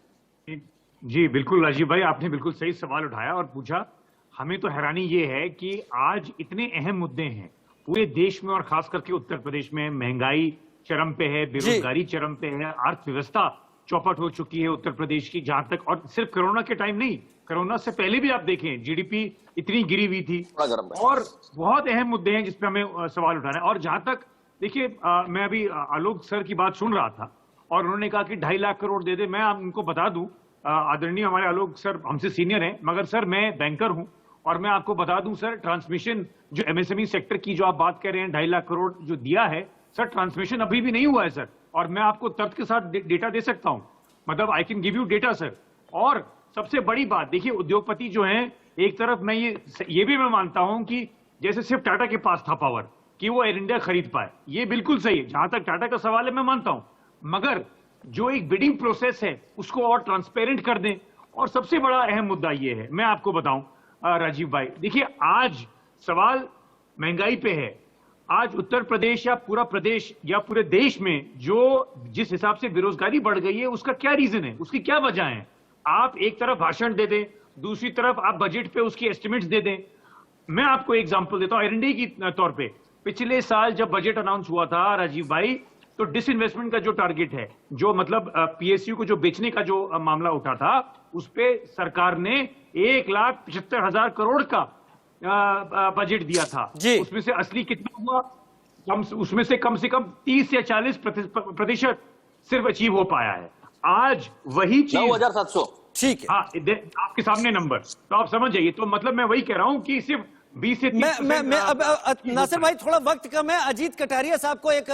जी बिल्कुल राजीव भाई, आपने बिल्कुल सही सवाल उठाया और पूछा। हमें तो हैरानी ये है कि आज इतने अहम मुद्दे हैं पूरे देश में और खास करके उत्तर प्रदेश में। महंगाई चरम पे है, बेरोजगारी चरम पे है, अर्थव्यवस्था चौपट हो चुकी है उत्तर प्रदेश की, जहां तक, और सिर्फ कोरोना के टाइम नहीं, कोरोना से पहले भी आप देखें जीडीपी इतनी गिरी हुई थी। और बहुत अहम मुद्दे हैं जिसपे हमें सवाल उठाना है। और जहां तक देखिए, मैं अभी आलोक सर की बात सुन रहा था और उन्होंने कहा कि 2.5 लाख करोड़ दे दे। मैं उनको बता दूं, आदरणीय हमारे आलोक सर हमसे सीनियर हैं, मगर सर मैं बैंकर हूं और मैं आपको बता दूं सर, ट्रांसमिशन जो एमएसएमई सेक्टर की जो आप बात कर रहे हैं, 2.5 लाख करोड़ जो दिया है सर, ट्रांसमिशन अभी भी नहीं हुआ है सर। और मैं आपको तर्क के साथ डेटा दे सकता हूं, मतलब I can give you data sir. और सबसे बड़ी बात देखिए, उद्योगपति जो हैं, एक तरफ मैं ये भी मैं मानता हूं कि जैसे सिर्फ टाटा के पास था पावर कि वो एयर इंडिया खरीद पाए, ये बिल्कुल सही है, जहां तक टाटा का सवाल है मैं मानता हूं, मगर जो एक बिडिंग प्रोसेस है उसको और ट्रांसपेरेंट कर दें। और सबसे बड़ा अहम मुद्दा ये है, मैं आपको बताऊं राजीव भाई, देखिए आज सवाल महंगाई पे है। आज उत्तर प्रदेश या पूरा प्रदेश या पूरे देश में जो जिस हिसाब से बेरोजगारी बढ़ गई है, उसका क्या रीजन है, उसकी क्या वजह है? आप एक तरफ भाषण दे दें, दूसरी तरफ आप बजट पे उसकी एस्टिमेट्स दे दें। मैं आपको एग्जांपल देता हूं एयर इंडिया की तौर पे। पिछले साल जब बजट अनाउंस हुआ था राजीव भाई, तो डिसइन्वेस्टमेंट का जो टारगेट है, जो मतलब पीएसयू को जो बेचने का जो मामला उठा था, उस पे सरकार ने 1,75,000 करोड़ का बजट दिया था। उसमें से असली कितना हुआ? उसमें से कम 30 या 40% सिर्फ अचीव हो पाया है। आज वही चीज 9,700, ठीक है, हाँ आपके सामने नंबर, तो आप समझ जाइए। तो मतलब मैं वही कह रहा हूं कि सिर्फ 20 से 30%। मैं अब नासिर भाई थोड़ा वक्त कम है, अजीत कटारिया साहब को एक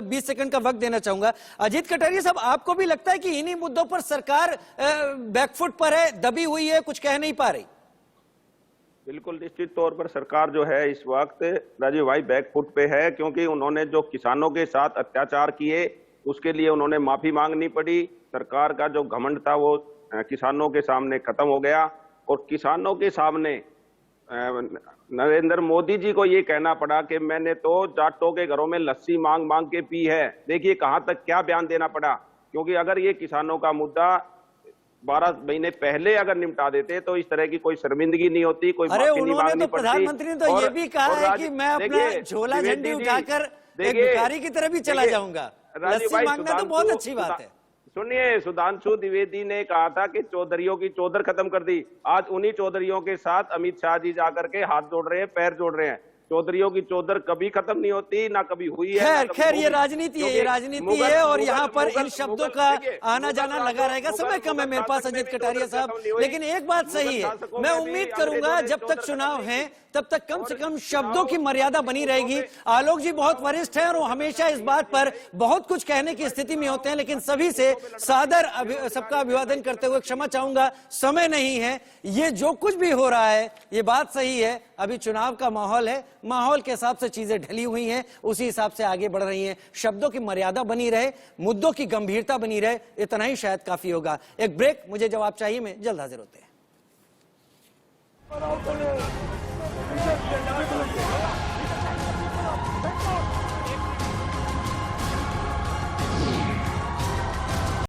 20 सेकंड का वक्त देना चाहूंगा। अजीत कटारिया साहब, आपको भी लगता है कि इन्हीं मुद्दों पर सरकार बैकफुट पर है, दबी हुई है, कुछ कह नहीं पा रही? बिल्कुल निश्चित तौर पर सरकार जो है इस वक्त राजीव भाई बैकफुट पे है, क्योंकि उन्होंने जो किसानों के साथ अत्याचार किए उसके लिए उन्होंने माफी मांगनी पड़ी। सरकार का जो घमंड था वो किसानों के सामने खत्म हो गया और किसानों के सामने नरेंद्र मोदी जी को ये कहना पड़ा कि मैंने तो जाटों के घरों में लस्सी मांग मांग के पी है। देखिए कहां तक क्या बयान देना पड़ा, क्योंकि अगर ये किसानों का मुद्दा 12 महीने पहले अगर निपटा देते तो इस तरह की कोई शर्मिंदगी नहीं होती, कोई अरे माफी नहीं उन्होंने मांगनी तो पड़ती। प्रधानमंत्री ने तो ये भी कहा है कि मैं अपना झोला झंडी उठाकर एक भिखारी की तरह भी चला जाऊंगा। लस्सी मांगना तो बहुत अच्छी बात है। सुनिए, सुधांशु द्विवेदी ने कहा था कि चौधरियों की चौधर खत्म कर दी। आज उन्हीं चौधरियों के साथ अमित शाह जी जाकर के हाथ जोड़ रहे हैं, पैर जोड़ रहे हैं। चौधरियों की चौधर कभी खत्म नहीं होती, ना कभी हुई है। खैर ये राजनीति है, ये राजनीति है और यहाँ पर इन शब्दों का आना जाना लगा रहेगा। समय कम है मेरे पास अजीत कटारिया साहब, लेकिन एक बात सही है, मैं उम्मीद करूंगा जब तक चुनाव है तब तक कम से कम शब्दों की मर्यादा बनी रहेगी। आलोक जी बहुत वरिष्ठ हैं और वो हमेशा इस बात पर बहुत कुछ कहने की स्थिति में होते हैं, लेकिन सभी से सादर सबका अभिवादन करते हुए क्षमा चाहूंगा, समय नहीं है। ये जो कुछ भी हो रहा है ये बात सही है, अभी चुनाव का माहौल है, माहौल के हिसाब से चीजें ढली हुई हैं, उसी हिसाब से आगे बढ़ रही हैं। शब्दों की मर्यादा बनी रहे, मुद्दों की गंभीरता बनी रहे, इतना ही शायद काफी होगा। एक ब्रेक, मुझे जवाब चाहिए, में जल्द हाजिर होते हैं।